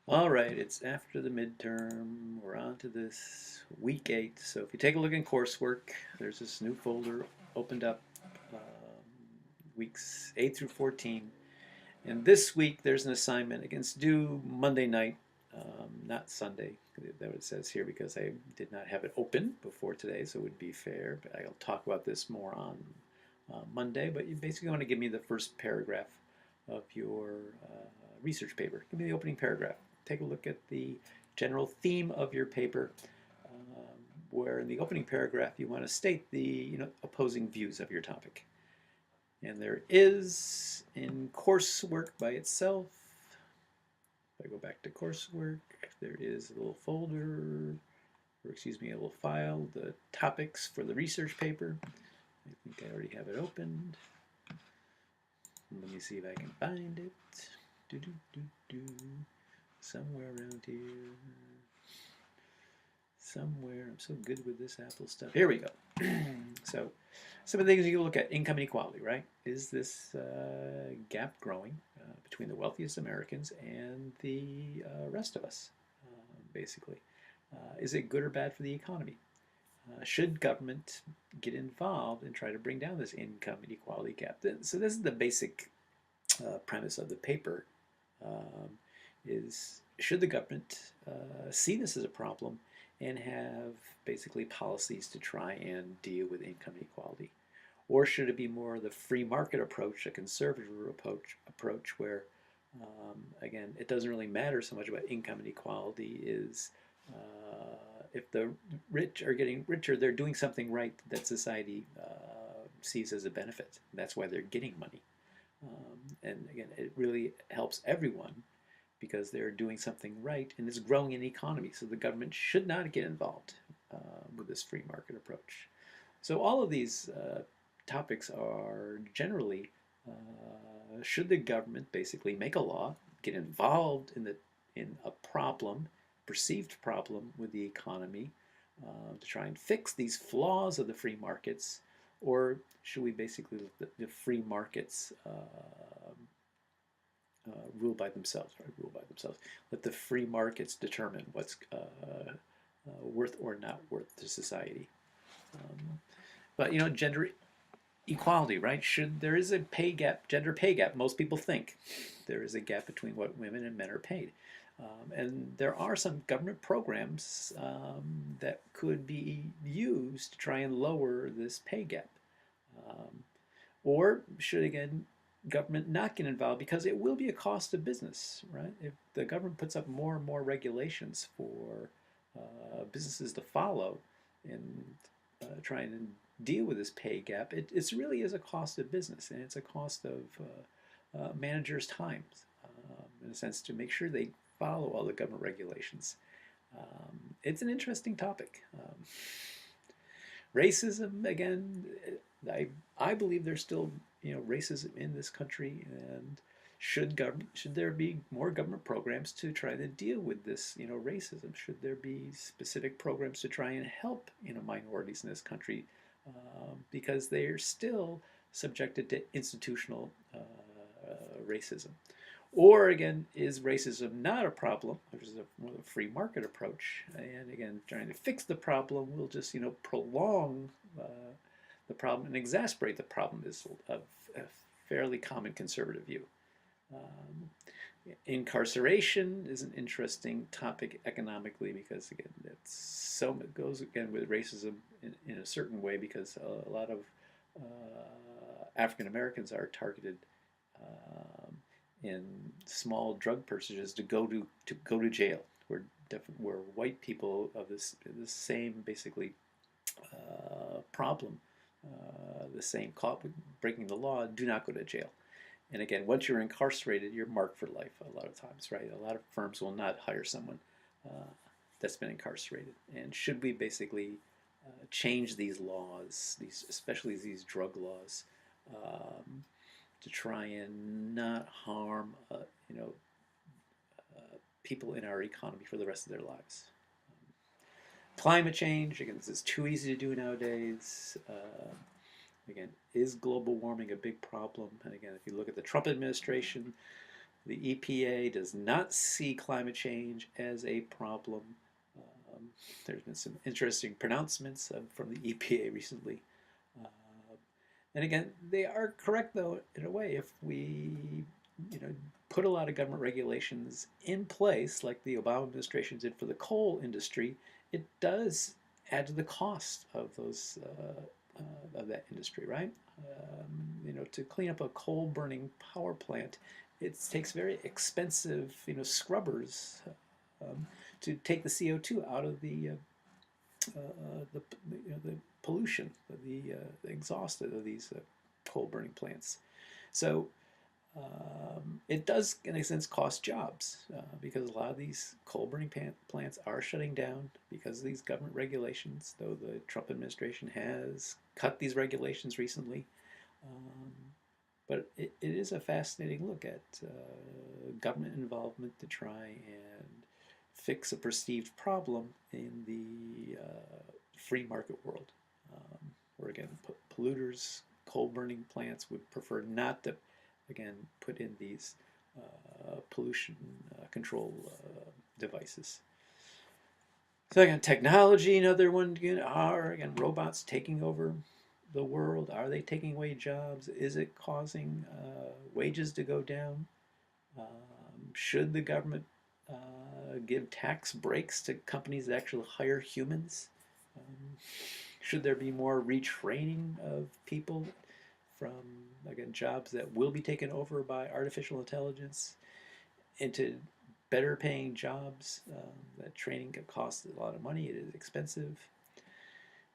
All right, it's after the midterm. We're on to this week 8. So if you take a look in coursework, there's this new folder opened up, weeks 8 through 14. And this week there's an assignment. Against due Monday night, not Sunday. That what it says here because I did not have it open before today, so it would be fair. But I'll talk about this more on Monday. But you basically want to give me the first paragraph of your research paper. Give me the opening paragraph. Take a look at the general theme of your paper, where in the opening paragraph you want to state the opposing views of your topic. And there is in coursework by itself. If I go back to coursework, there is a little folder, or excuse me, a little file, the topics for the research paper. I think I already have it opened. Let me see if I can find it. Do do do do. Somewhere around here. Somewhere. I'm so good with this Apple stuff. Here we go. So, some of the things you can look at: income inequality, right? Is this gap growing between the wealthiest Americans and the rest of us, basically? Is it good or bad for the economy? Should government get involved and try to bring down this income inequality gap? So this is the basic premise of the paper. Um, is should the government see this as a problem and have basically policies to try and deal with income inequality? Or should it be more the free market approach, a conservative approach where, again, it doesn't really matter so much about income inequality, is if the rich are getting richer, they're doing something right that society sees as a benefit. That's why they're getting money. And again, it really helps everyone because they're doing something right and it's growing an economy. So the government should not get involved with this free market approach. So all of these topics are generally, should the government basically make a law, get involved in a problem, perceived problem with the economy, to try and fix these flaws of the free markets, or should we basically let the free markets rule by themselves, right? Rule by themselves. Let the free markets determine what's worth or not worth to society. But gender equality, right? Should there is a pay gap, gender pay gap? Most people think there is a gap between what women and men are paid. And there are some government programs that could be used to try and lower this pay gap. Um, or should, again, government not get involved because it will be a cost of business, right? If the government puts up more and more regulations for businesses to follow and try and deal with this pay gap, it really is a cost of business and it's a cost of managers' time, in a sense, to make sure they follow all the government regulations. It's an interesting topic. Racism, again, I believe there's still racism in this country, and should there be more government programs to try to deal with this racism? Should there be specific programs to try and help minorities in this country, because they are still subjected to institutional racism? Or again, is racism not a problem, which is more of a free market approach? And again, trying to fix the problem will just prolong the problem and exacerbate the problem, is a fairly common conservative view. Um, Incarceration is an interesting topic economically because again, it goes again with racism in a certain way because a lot of African Americans are targeted um, in small drug purchases to go to jail, where white people of this same basically problem, the same caught with breaking the law, do not go to jail. And again, once you're incarcerated, you're marked for life a lot of times, right? A lot of firms will not hire someone that's been incarcerated. And should we basically change these laws, especially these drug laws, um, to try and not harm, you know, people in our economy for the rest of their lives? Climate change, again, this is too easy to do nowadays. Again, is global warming a big problem? And again, if you look at the Trump administration, The EPA does not see climate change as a problem. Um, there's been some interesting pronouncements from the EPA recently. Uh, and again, they are correct though in a way. If we, you know, put a lot of government regulations in place, like the Obama administration did for the coal industry, it does add to the cost of those of that industry, right? To clean up a coal burning power plant, it takes very expensive, scrubbers um, to take the CO2 out of the pollution, the exhaust of these coal burning plants. So it does, in a sense, cost jobs because a lot of these coal burning plants are shutting down because of these government regulations, though the Trump administration has cut these regulations recently. Um, but it is a fascinating look at government involvement to try and fix a perceived problem in the free market world, where again, polluters, coal burning plants would prefer not to, again, put in these pollution control devices. So again, technology, another one. Are again robots taking over the world? Are they taking away jobs? Is it causing wages to go down? Should the government give tax breaks to companies that actually hire humans? Should there be more retraining of people from, again, jobs that will be taken over by artificial intelligence into better paying jobs? That training costs a lot of money, it is expensive.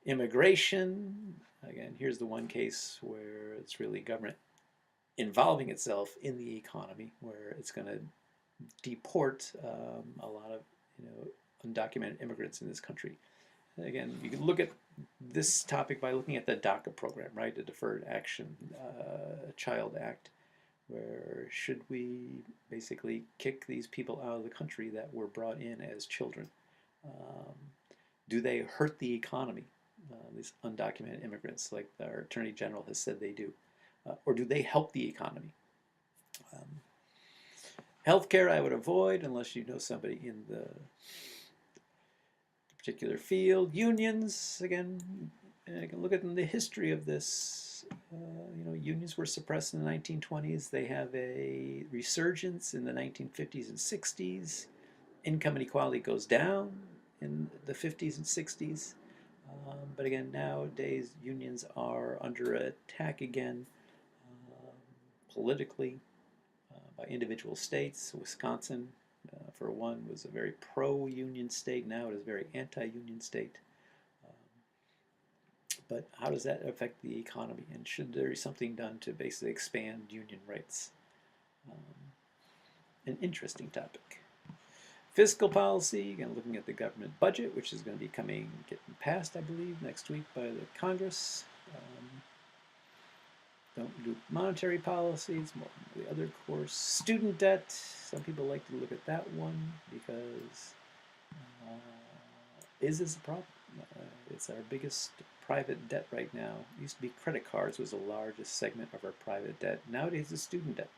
Immigration, again, here's the one case where it's really government involving itself in the economy, where it's going to deport a lot of undocumented immigrants in this country. And again, you can look at this topic by looking at the DACA program, right? The Deferred Action Child Act, where should we basically kick these people out of the country that were brought in as children? Do they hurt the economy, these undocumented immigrants, like our Attorney General has said they do? Or do they help the economy? Healthcare I would avoid unless you know somebody in the particular field. Unions, again, I can look at the history of this. Unions were suppressed in the 1920s. They have a resurgence in the 1950s and 60s. Income inequality goes down in the 50s and 60s. But again, nowadays, unions are under attack again politically by individual states. Wisconsin, for one, was a very pro-union state. Now it is a very anti-union state. But how does that affect the economy? And should there be something done to basically expand union rights? An interesting topic. Fiscal policy, again, looking at the government budget, which is going to be getting passed, I believe, next week by the Congress. Don't do monetary policies, more the other course. Student debt, some people like to look at that one because is this a problem? It's our biggest private debt right now. It used to be credit cards was the largest segment of our private debt. Nowadays it's student debt.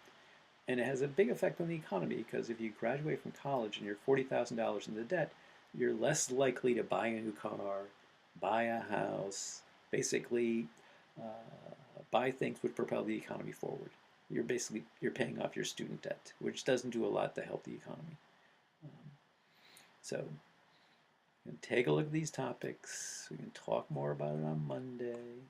And it has a big effect on the economy because if you graduate from college and you're $40,000 in the debt, you're less likely to buy a new car, buy a house, basically buy things which propel the economy forward. You're paying off your student debt, which doesn't do a lot to help the economy. So take a look at these topics. We can talk more about it on Monday.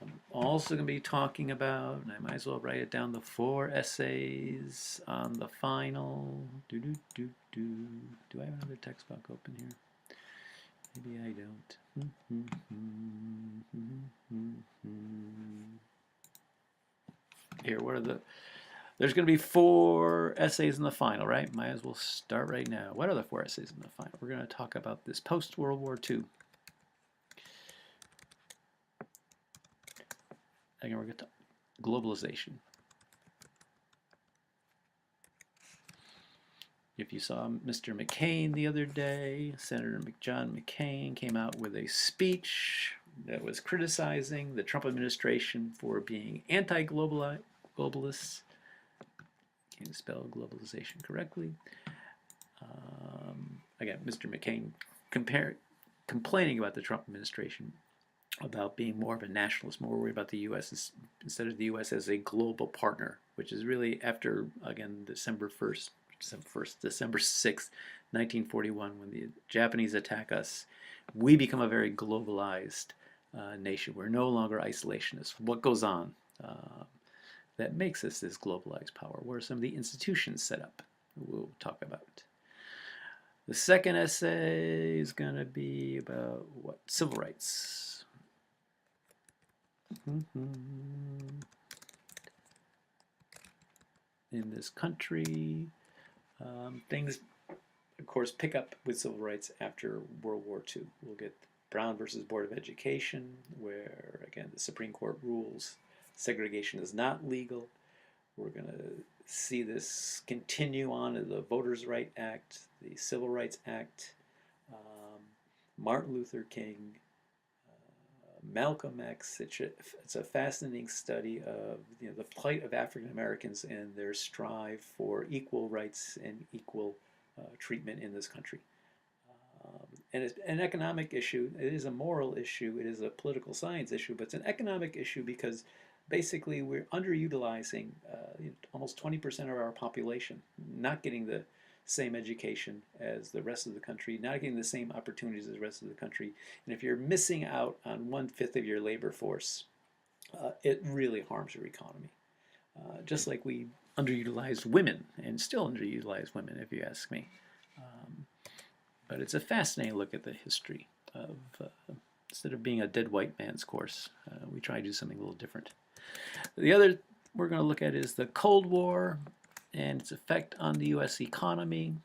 I'm also going to be talking about, and I might as well write it down, the 4 essays on the final. Do I have another text box open here? Maybe I don't. Here, what are the... There's going to be 4 essays in the final, right? Might as well start right now. What are the 4 essays in the final? We're going to talk about this post-World War II. Again, we're going to talk globalization. If you saw Mr. McCain the other day, Senator John McCain came out with a speech that was criticizing the Trump administration for being anti-globalists. Can spell globalization correctly. Again, Mr. McCain complaining about the Trump administration, about being more of a nationalist, more worried about the U.S. instead of the U.S. as a global partner, which is really after, again, December 6th, 1941, when the Japanese attack us, we become a very globalized nation. We're no longer isolationists. What goes on that makes us this globalized power? What are some of the institutions set up? We'll talk about. The second essay is going to be about what? Civil rights. In this country, things, of course, pick up with civil rights after World War II. We'll get Brown versus Board of Education, where, again, the Supreme Court rules segregation is not legal. We're going to see this continue on in the Voters' Right Act, the Civil Rights Act, Martin Luther King, Malcolm X. It's a fascinating study of the plight of African Americans and their strive for equal rights and equal treatment in this country. And it's an economic issue. It is a moral issue. It is a political science issue, but it's an economic issue because basically we're underutilizing almost 20% of our population, not getting the same education as the rest of the country, not getting the same opportunities as the rest of the country. And if you're missing out on 1/5 of your labor force, it really harms your economy. Just like we underutilized women and still underutilize women, if you ask me. But it's a fascinating look at the history of, instead of being a dead white man's course, we try to do something a little different. The other we're going to look at is the Cold War and its effect on the U.S. economy.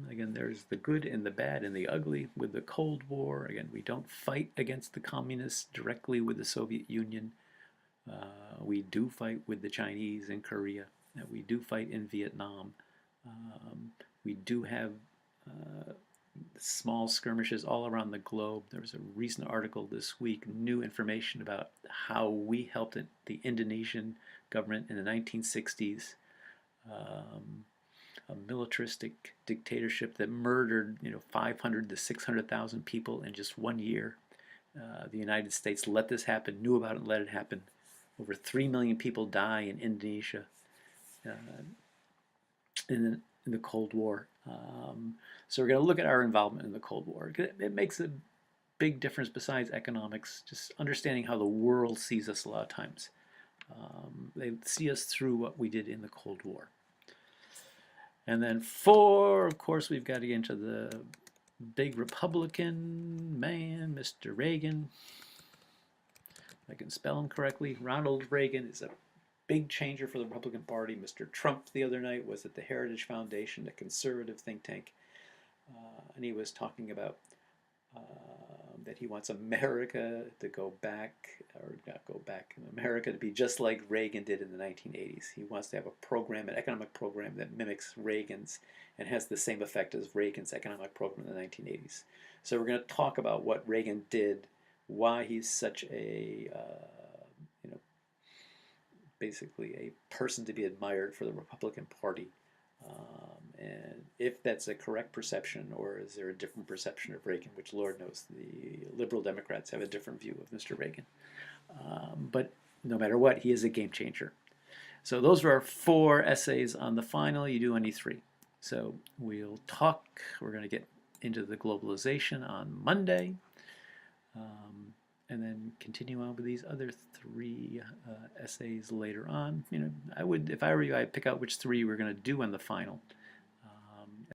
Again, there's the good and the bad and the ugly with the Cold War. Again, we don't fight against the communists directly with the Soviet Union. We do fight with the Chinese in Korea. We do fight in Vietnam. We do have small skirmishes all around the globe. There was a recent article this week, new information about how we helped the Indonesian government in the 1960s, a militaristic dictatorship that murdered 500 to 600,000 people in just 1 year. The United States let this happen, knew about it, and let it happen. Over 3 million people die in Indonesia in the Cold War. So we're going to look at our involvement in the Cold War. It makes a big difference besides economics, just understanding how the world sees us a lot of times. They see us through what we did in the Cold War. And then 4, of course, we've got to get into the big Republican man, Mr. Reagan. If I can spell him correctly. Ronald Reagan is a big changer for the Republican Party. Mr. Trump the other night was at the Heritage Foundation, a conservative think tank, and he was talking about that he wants America to go back, or not go back, America to be just like Reagan did in the 1980s. He wants to have a program, an economic program that mimics Reagan's and has the same effect as Reagan's economic program in the 1980s. So we're going to talk about what Reagan did, why he's such a basically a person to be admired for the Republican Party, and if that's a correct perception, or is there a different perception of Reagan, which Lord knows the liberal Democrats have a different view of Mr. Reagan. But no matter what, he is a game changer. So those are our 4 essays on the final. You do any 3. So we're going to get into the globalization on Monday. And then continue on with these other 3 essays later on. I would, if I were you, I'd pick out which 3 we're going to do on the final.